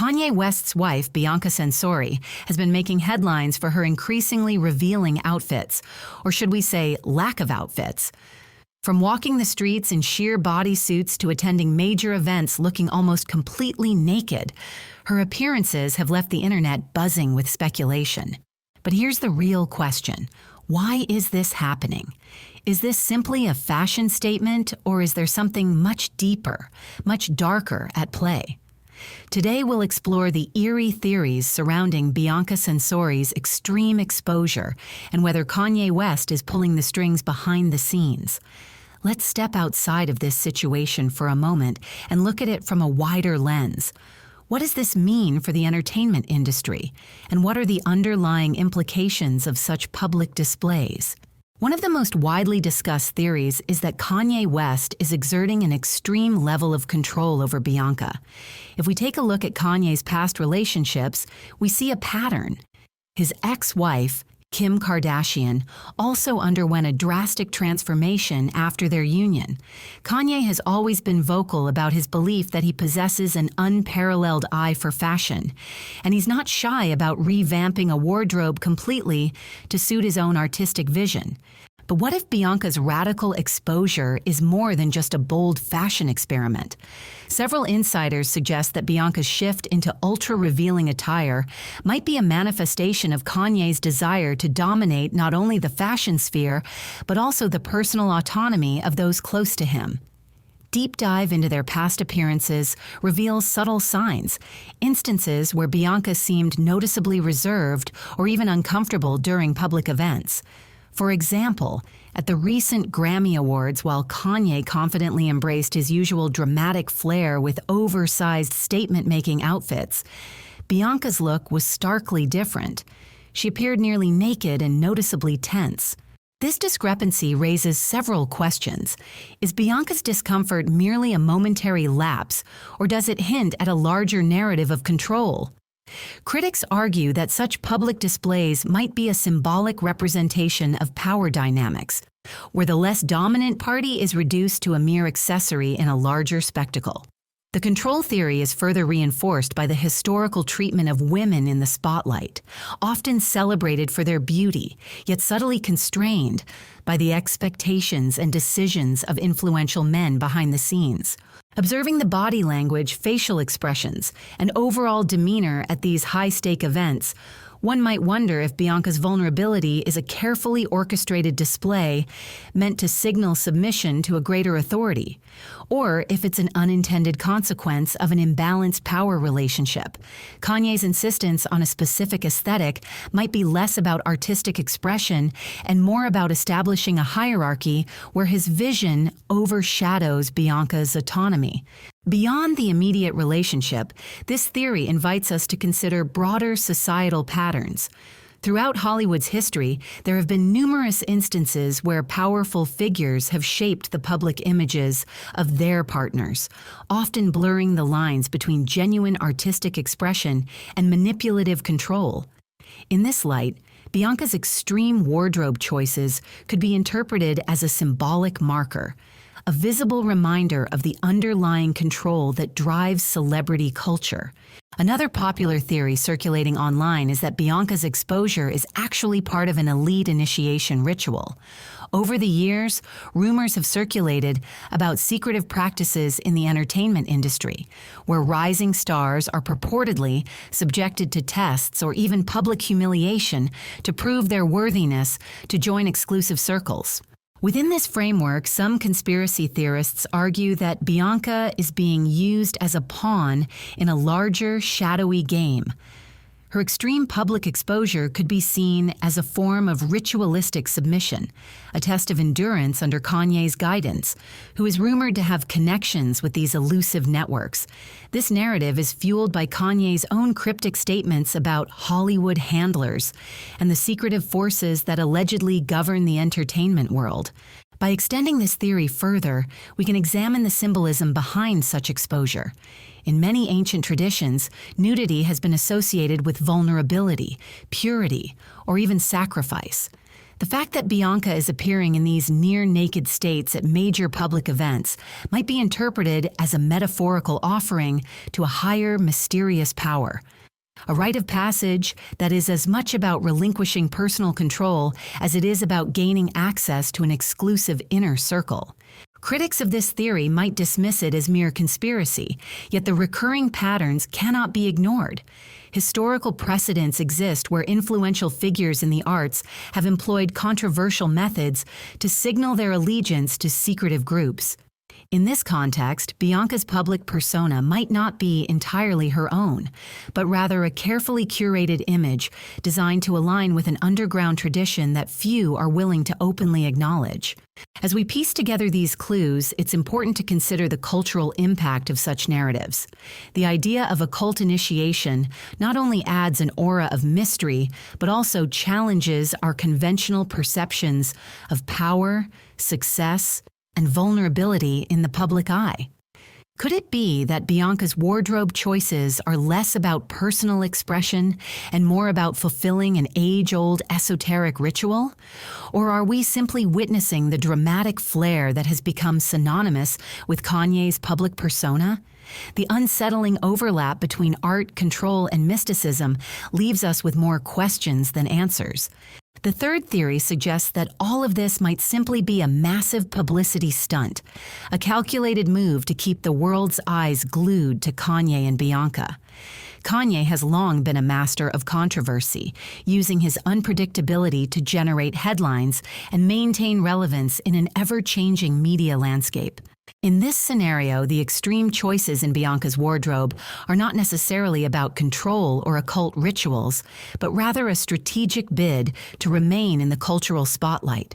Kanye West's wife, Bianca Censori, has been making headlines for her increasingly revealing outfits, or should we say lack of outfits. From walking the streets in sheer bodysuits to attending major events looking almost completely naked, her appearances have left the internet buzzing with speculation. But here's the real question. Why is this happening? Is this simply a fashion statement, or is there something much deeper, much darker at play? Today we'll explore the eerie theories surrounding Bianca Censori's extreme exposure and whether Kanye West is pulling the strings behind the scenes. Let's step outside of this situation for a moment and look at it from a wider lens. What does this mean for the entertainment industry? And what are the underlying implications of such public displays? One of the most widely discussed theories is that Kanye West is exerting an extreme level of control over Bianca. If we take a look at Kanye's past relationships, we see a pattern. His ex-wife, Kim Kardashian, also underwent a drastic transformation after their union. Kanye has always been vocal about his belief that he possesses an unparalleled eye for fashion, and he's not shy about revamping a wardrobe completely to suit his own artistic vision. But what if Bianca's radical exposure is more than just a bold fashion experiment? Several insiders suggest that Bianca's shift into ultra-revealing attire might be a manifestation of Kanye's desire to dominate not only the fashion sphere, but also the personal autonomy of those close to him. Deep dive into their past appearances reveals subtle signs, instances where Bianca seemed noticeably reserved or even uncomfortable during public events. For example, at the recent Grammy Awards, while Kanye confidently embraced his usual dramatic flair with oversized statement-making outfits, Bianca's look was starkly different. She appeared nearly naked and noticeably tense. This discrepancy raises several questions. Is Bianca's discomfort merely a momentary lapse, or does it hint at a larger narrative of control? Critics argue that such public displays might be a symbolic representation of power dynamics, where the less dominant party is reduced to a mere accessory in a larger spectacle. The control theory is further reinforced by the historical treatment of women in the spotlight, often celebrated for their beauty, yet subtly constrained by the expectations and decisions of influential men behind the scenes. Observing the body language, facial expressions, and overall demeanor at these high-stake events, one might wonder if Bianca's vulnerability is a carefully orchestrated display meant to signal submission to a greater authority, or if it's an unintended consequence of an imbalanced power relationship. Kanye's insistence on a specific aesthetic might be less about artistic expression and more about establishing a hierarchy where his vision overshadows Bianca's autonomy. Beyond the immediate relationship, this theory invites us to consider broader societal patterns. Throughout Hollywood's history, there have been numerous instances where powerful figures have shaped the public images of their partners, often blurring the lines between genuine artistic expression and manipulative control. In this light, Bianca's extreme wardrobe choices could be interpreted as a symbolic marker, a visible reminder of the underlying control that drives celebrity culture. Another popular theory circulating online is that Bianca's exposure is actually part of an elite initiation ritual. Over the years, rumors have circulated about secretive practices in the entertainment industry, where rising stars are purportedly subjected to tests or even public humiliation to prove their worthiness to join exclusive circles. Within this framework, some conspiracy theorists argue that Bianca is being used as a pawn in a larger, shadowy game. Her extreme public exposure could be seen as a form of ritualistic submission, a test of endurance under Kanye's guidance, who is rumored to have connections with these elusive networks. This narrative is fueled by Kanye's own cryptic statements about Hollywood handlers and the secretive forces that allegedly govern the entertainment world. By extending this theory further, we can examine the symbolism behind such exposure. In many ancient traditions, nudity has been associated with vulnerability, purity, or even sacrifice. The fact that Bianca is appearing in these near-naked states at major public events might be interpreted as a metaphorical offering to a higher, mysterious power. A rite of passage that is as much about relinquishing personal control as it is about gaining access to an exclusive inner circle. Critics of this theory might dismiss it as mere conspiracy, yet the recurring patterns cannot be ignored. Historical precedents exist where influential figures in the arts have employed controversial methods to signal their allegiance to secretive groups. In this context, Bianca's public persona might not be entirely her own, but rather a carefully curated image designed to align with an underground tradition that few are willing to openly acknowledge. As we piece together these clues, it's important to consider the cultural impact of such narratives. The idea of a cult initiation not only adds an aura of mystery, but also challenges our conventional perceptions of power, success, and vulnerability in the public eye. Could it be that Bianca's wardrobe choices are less about personal expression and more about fulfilling an age-old esoteric ritual? Or are we simply witnessing the dramatic flair that has become synonymous with Kanye's public persona? The unsettling overlap between art, control, and mysticism leaves us with more questions than answers. The third theory suggests that all of this might simply be a massive publicity stunt, a calculated move to keep the world's eyes glued to Kanye and Bianca. Kanye has long been a master of controversy, using his unpredictability to generate headlines and maintain relevance in an ever-changing media landscape. In this scenario, the extreme choices in Bianca's wardrobe are not necessarily about control or occult rituals, but rather a strategic bid to remain in the cultural spotlight.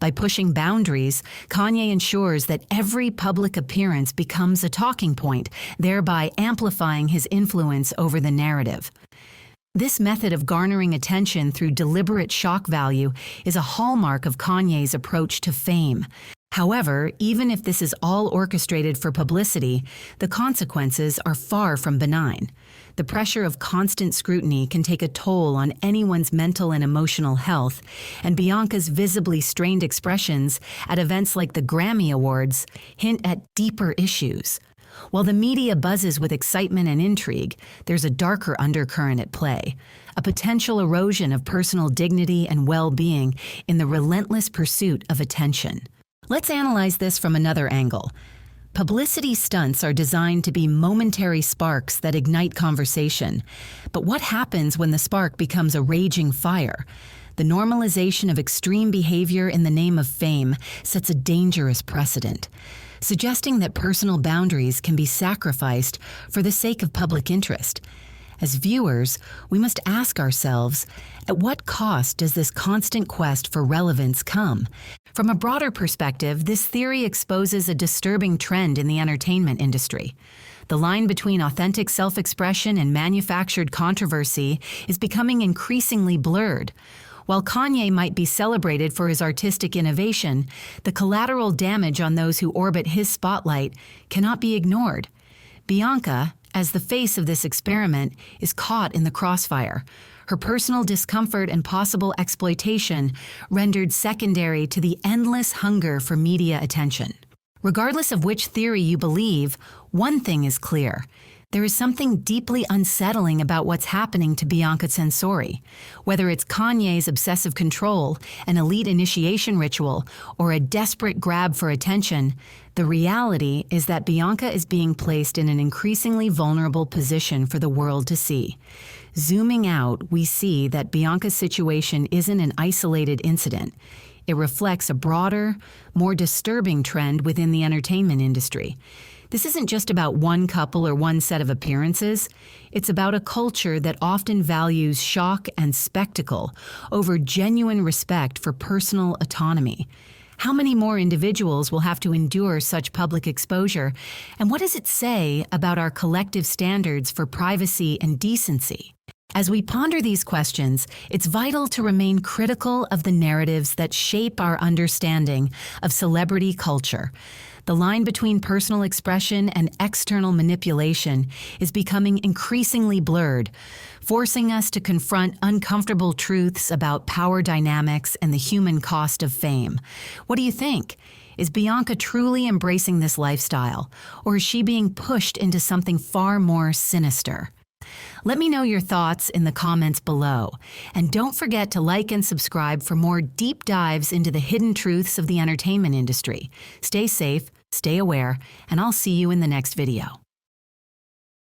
By pushing boundaries, Kanye ensures that every public appearance becomes a talking point, thereby amplifying his influence over the narrative. This method of garnering attention through deliberate shock value is a hallmark of Kanye's approach to fame. However, even if this is all orchestrated for publicity, the consequences are far from benign. The pressure of constant scrutiny can take a toll on anyone's mental and emotional health, and Bianca's visibly strained expressions at events like the Grammy Awards hint at deeper issues. While the media buzzes with excitement and intrigue, there's a darker undercurrent at play, a potential erosion of personal dignity and well-being in the relentless pursuit of attention. Let's analyze this from another angle. Publicity stunts are designed to be momentary sparks that ignite conversation. But what happens when the spark becomes a raging fire? The normalization of extreme behavior in the name of fame sets a dangerous precedent, suggesting that personal boundaries can be sacrificed for the sake of public interest. As viewers, we must ask ourselves, at what cost does this constant quest for relevance come? From a broader perspective, this theory exposes a disturbing trend in the entertainment industry. The line between authentic self-expression and manufactured controversy is becoming increasingly blurred. While Kanye might be celebrated for his artistic innovation, the collateral damage on those who orbit his spotlight cannot be ignored. Bianca, as the face of this experiment, is caught in the crossfire. Her personal discomfort and possible exploitation rendered secondary to the endless hunger for media attention. Regardless of which theory you believe, one thing is clear. There is something deeply unsettling about what's happening to Bianca Censori. Whether it's Kanye's obsessive control, an elite initiation ritual, or a desperate grab for attention, the reality is that Bianca is being placed in an increasingly vulnerable position for the world to see. Zooming out, we see that Bianca's situation isn't an isolated incident. It reflects a broader, more disturbing trend within the entertainment industry. This isn't just about one couple or one set of appearances. It's about a culture that often values shock and spectacle over genuine respect for personal autonomy. How many more individuals will have to endure such public exposure? And what does it say about our collective standards for privacy and decency? As we ponder these questions, it's vital to remain critical of the narratives that shape our understanding of celebrity culture. The line between personal expression and external manipulation is becoming increasingly blurred, forcing us to confront uncomfortable truths about power dynamics and the human cost of fame. What do you think? Is Bianca truly embracing this lifestyle, or is she being pushed into something far more sinister? Let me know your thoughts in the comments below, and don't forget to like and subscribe for more deep dives into the hidden truths of the entertainment industry. Stay safe, stay aware, and I'll see you in the next video.